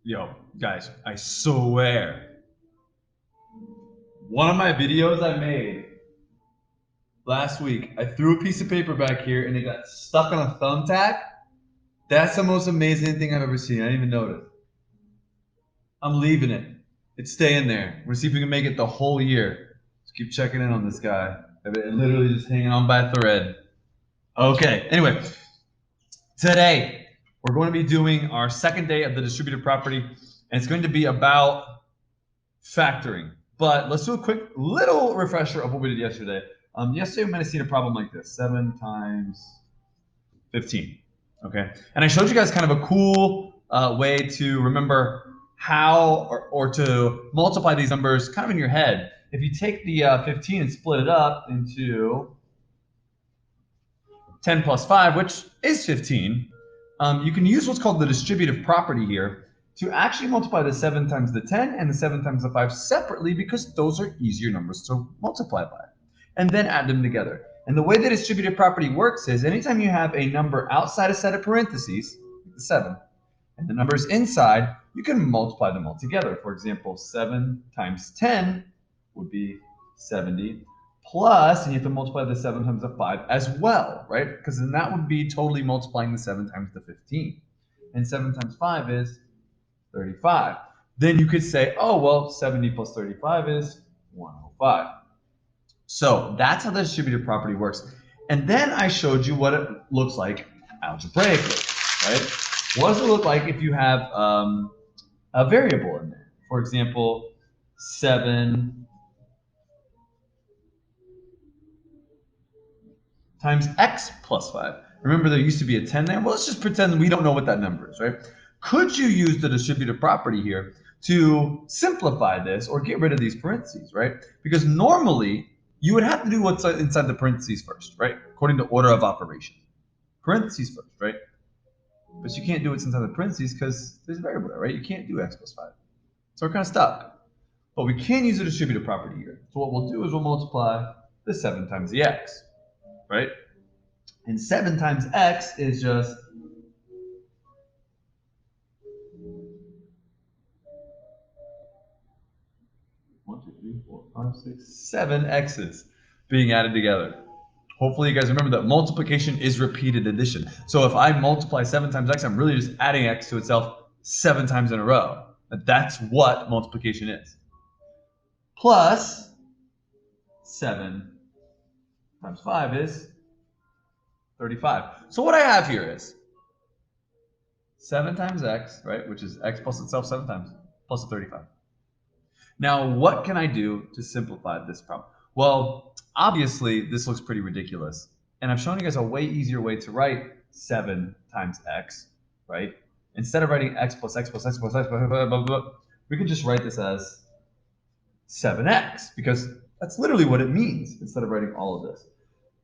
Yo, guys, I swear, one of my videos I made last week, I threw a piece of paper back here and it got stuck on a thumbtack. That's the most amazing thing I've ever seen. I didn't even notice. I'm leaving it. It's staying there. We're see if we can make it the whole year. Just keep checking in on this guy. It literally just hanging on by a thread. Okay, anyway, today we're going to be doing our second day of the distributed property, and it's going to be about factoring. But let's do a quick little refresher of what we did yesterday. Yesterday we might have seen a problem like this: 7 times 15. Okay, and I showed you guys kind of a cool way to remember how or to multiply these numbers kind of in your head. If you take the 15 and split it up into 10 plus 5, which is 15, you can use what's called the distributive property here to actually multiply the 7 times the 10 and the 7 times the 5 separately, because those are easier numbers to multiply by, and then add them together. And the way the distributive property works is anytime you have a number outside a set of parentheses, like the 7, and the numbers inside, you can multiply them all together. For example, 7 times 10 would be 70, plus, and you have to multiply the 7 times the 5 as well, right? Because then that would be totally multiplying the 7 times the 15. And 7 times 5 is 35. Then you could say, oh, well, 70 plus 35 is 105. So that's how the distributive property works. And then I showed you what it looks like algebraically, right? What does it look like if you have a variable in there? For example, 7 times x plus 5. Remember, there used to be a 10 there? Well, let's just pretend we don't know what that number is, right? Could you use the distributive property here to simplify this or get rid of these parentheses, right? Because normally you would have to do what's inside the parentheses first, right? According to order of operation. Parentheses first, right? But you can't do what's inside the parentheses because there's a variable there, right? You can't do x plus 5. So we're kind of stuck. But we can use the distributive property here. So what we'll do is we'll multiply the 7 times the x, right? And 7 times x is just 7 x's being added together. Hopefully you guys remember that multiplication is repeated addition. So if I multiply 7 times x, I'm really just adding x to itself 7 times in a row. That's what multiplication is. Plus 7 times 5 is 35. So what I have here is 7 times x, right, which is x plus itself 7 times, plus a 35. Now, what can I do to simplify this problem? Well, obviously, this looks pretty ridiculous. And I've shown you guys a way easier way to write 7 times x, right? Instead of writing x plus x plus x plus x, blah, blah, blah, blah, we could just write this as 7x, because that's literally what it means, instead of writing all of this,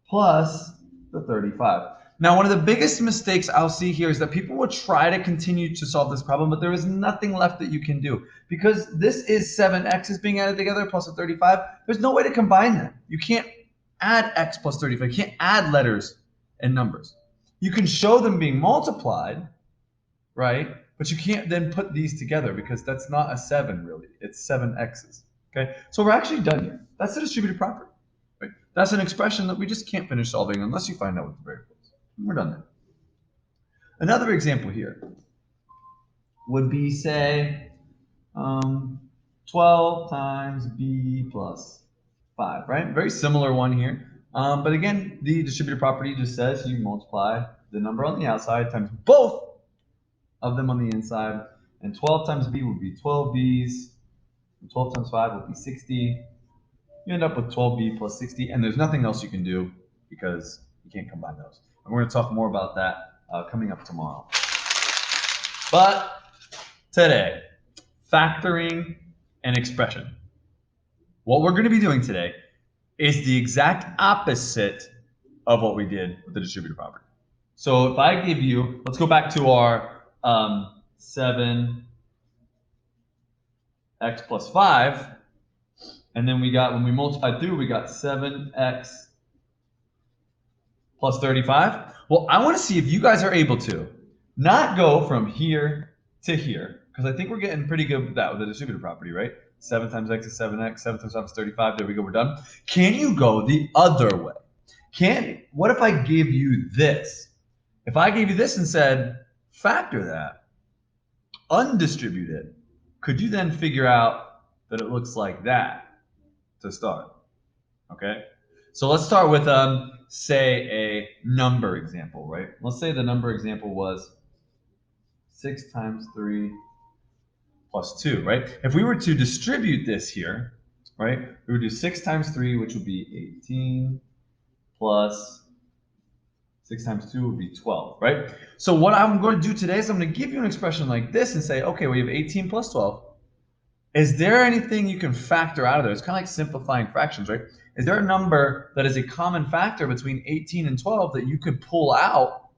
plus the 35. Now, one of the biggest mistakes I'll see here is that people will try to continue to solve this problem, but there is nothing left that you can do. Because this is 7x's being added together plus a 35, there's no way to combine them. You can't add x plus 35. You can't add letters and numbers. You can show them being multiplied, right? But you can't then put these together because that's not a 7 really. It's 7x's. Okay, so we're actually done here. That's the distributed property. Right? That's an expression that we just can't finish solving unless you find out what the variable is. We're done there. Another example here would be, say, 12 times b plus 5, right? Very similar one here. But again, the distributive property just says you multiply the number on the outside times both of them on the inside. And 12 times b would be 12 b's. And 12 times 5 would be 60. You end up with 12b plus 60. And there's nothing else you can do because you can't combine those. And we're going to talk more about that coming up tomorrow. But today, factoring and expression. What we're going to be doing today is the exact opposite of what we did with the distributive property. So if I give you, let's go back to our 7x plus 5. And then we got, when we multiplied through, we got 7x plus 35. Well, I want to see if you guys are able to not go from here to here, because I think we're getting pretty good with that with the distributive property, right? 7 times x is 7x, 7 times 5 is 35. There we go, we're done. Can you go the other way? What if I give you this? If I gave you this and said, factor that, undistribute it, could you then figure out that it looks like that to start? Okay, so let's start with say a number example, right? Let's say the number example was 6 times 3 plus 2, right? If we were to distribute this here, right, we would do 6 times 3, which would be 18, plus 6 times 2 would be 12, right? So what I'm going to do today is I'm going to give you an expression like this and say, okay, we have 18 plus 12. Is there anything you can factor out of there? It's kind of like simplifying fractions, right? Is there a number that is a common factor between 18 and 12 that you could pull out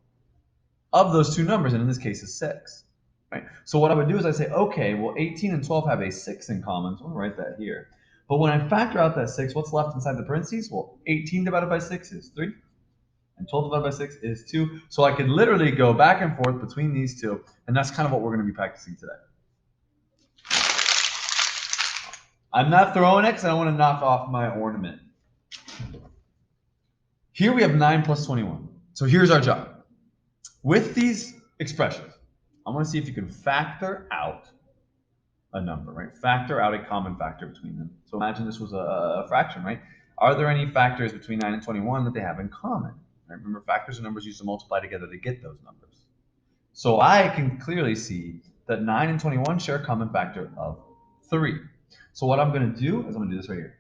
of those two numbers? And in this case, is 6. Right? So what I would do is I say, okay, well, 18 and 12 have a 6 in common, so I'm going to write that here. But when I factor out that 6, what's left inside the parentheses? Well, 18 divided by 6 is 3, and 12 divided by 6 is 2. So I could literally go back and forth between these two, and that's kind of what we're going to be practicing today. I'm not throwing it because I don't want to knock off my ornament. Here we have 9 plus 21. So here's our job. With these expressions, I want to see if you can factor out a number, right? Factor out a common factor between them. So imagine this was a fraction, right? Are there any factors between 9 and 21 that they have in common? Right? Remember, factors are numbers used to multiply together to get those numbers. So I can clearly see that 9 and 21 share a common factor of 3. So what I'm going to do is I'm going to do this right here.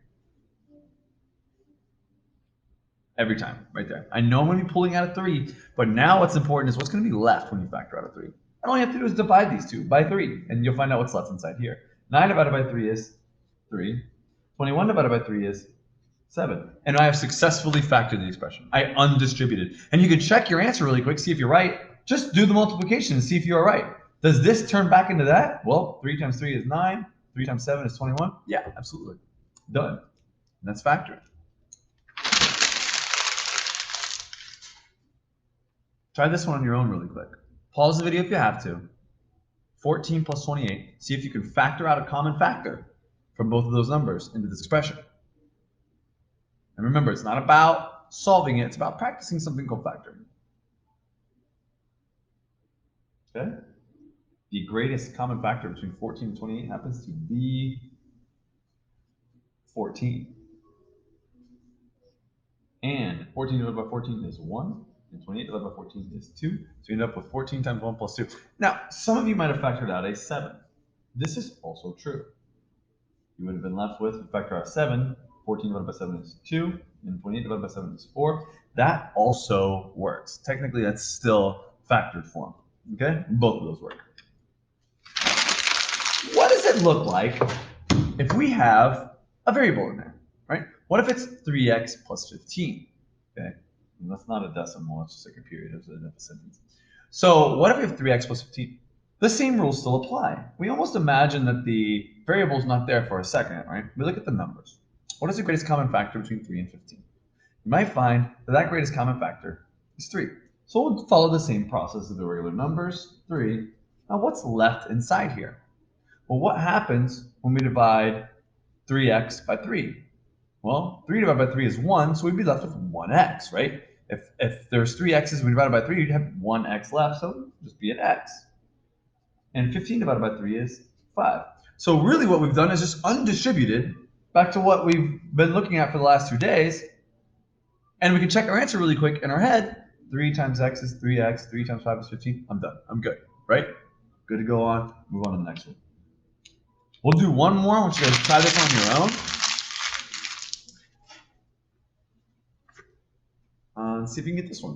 Every time, right there. I know I'm going to be pulling out a 3, but now what's important is what's going to be left when you factor out a 3. And all you have to do is divide these two by 3, and you'll find out what's left inside here. 9 divided by 3 is 3. 21 divided by 3 is 7. And I have successfully factored the expression. I undistributed. And you can check your answer really quick, see if you're right. Just do the multiplication and see if you are right. Does this turn back into that? Well, 3 times 3 is 9. 3 times 7 is 21. Yeah, absolutely. Done. And that's factoring. Try this one on your own really quick. Pause the video if you have to. 14 plus 28. See if you can factor out a common factor from both of those numbers into this expression. And remember, it's not about solving it. It's about practicing something called factoring. Okay? The greatest common factor between 14 and 28 happens to be 14. And 14 divided by 14 is 1. And 28 divided by 14 is 2. So you end up with 14 times 1 plus 2. Now, some of you might have factored out a 7. This is also true. You would have been left with, factor out 7. 14 divided by 7 is 2. And 28 divided by 7 is 4. That also works. Technically, that's still factored form. Okay? Both of those work. What does it look like if we have a variable in there, right? What if it's 3x plus 15? Okay, and that's not a decimal, it's just like a period of a sentence. So what if we have 3x plus 15? The same rules still apply. We almost imagine that the variable is not there for a second, right? We look at the numbers. What is the greatest common factor between 3 and 15? You might find that greatest common factor is 3. So we'll follow the same process of the regular numbers, 3. Now what's left inside here? Well, what happens when we divide 3x by 3? Well, 3 divided by 3 is 1, so we'd be left with 1x, right? If there's 3 x's and we divide by 3, you'd have 1x left, so it would just be an x. And 15 divided by 3 is 5. So really what we've done is just undistributed back to what we've been looking at for the last 2 days. And we can check our answer really quick in our head. 3 times x is 3x, 3 times 5 is 15. I'm done. I'm good, right? Good to go on. Move on to the next one. We'll do one more. I want you guys to try this on your own. See if you can get this one.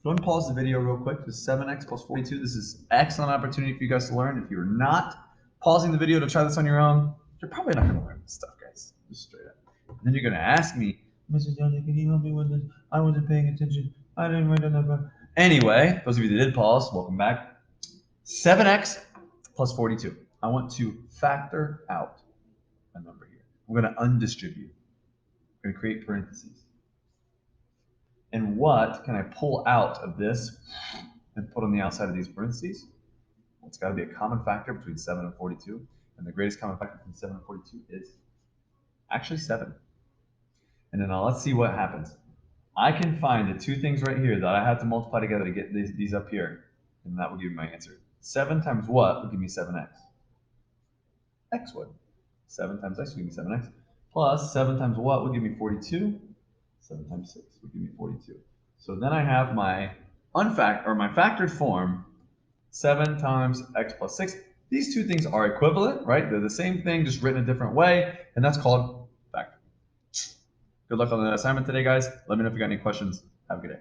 Go ahead and pause the video real quick. This is 7x plus 42. This is excellent opportunity for you guys to learn. If you're not pausing the video to try this on your own, you're probably not going to learn this stuff, guys. Just straight up. And then you're going to ask me, Mr. Johnny, can you help me with this? I wasn't paying attention. I didn't write down that. Anyway, those of you that did pause, welcome back. 7x plus 42. I want to factor out a number here. We're going to undistribute. We're going to create parentheses. And what can I pull out of this and put on the outside of these parentheses? Well, it's got to be a common factor between 7 and 42. And the greatest common factor between 7 and 42 is actually 7. And then now let's see what happens. I can find the two things right here that I have to multiply together to get these up here. And that will give me my answer. 7 times what would give me 7x? X would. 7 times x would give me 7x. Plus 7 times what would give me 42? 7 times 6 would give me 42. So then I have my my factored form, 7 times x plus 6. These two things are equivalent, right? They're the same thing, just written a different way, and that's called factoring. Good luck on the assignment today, guys. Let me know if you got any questions. Have a good day.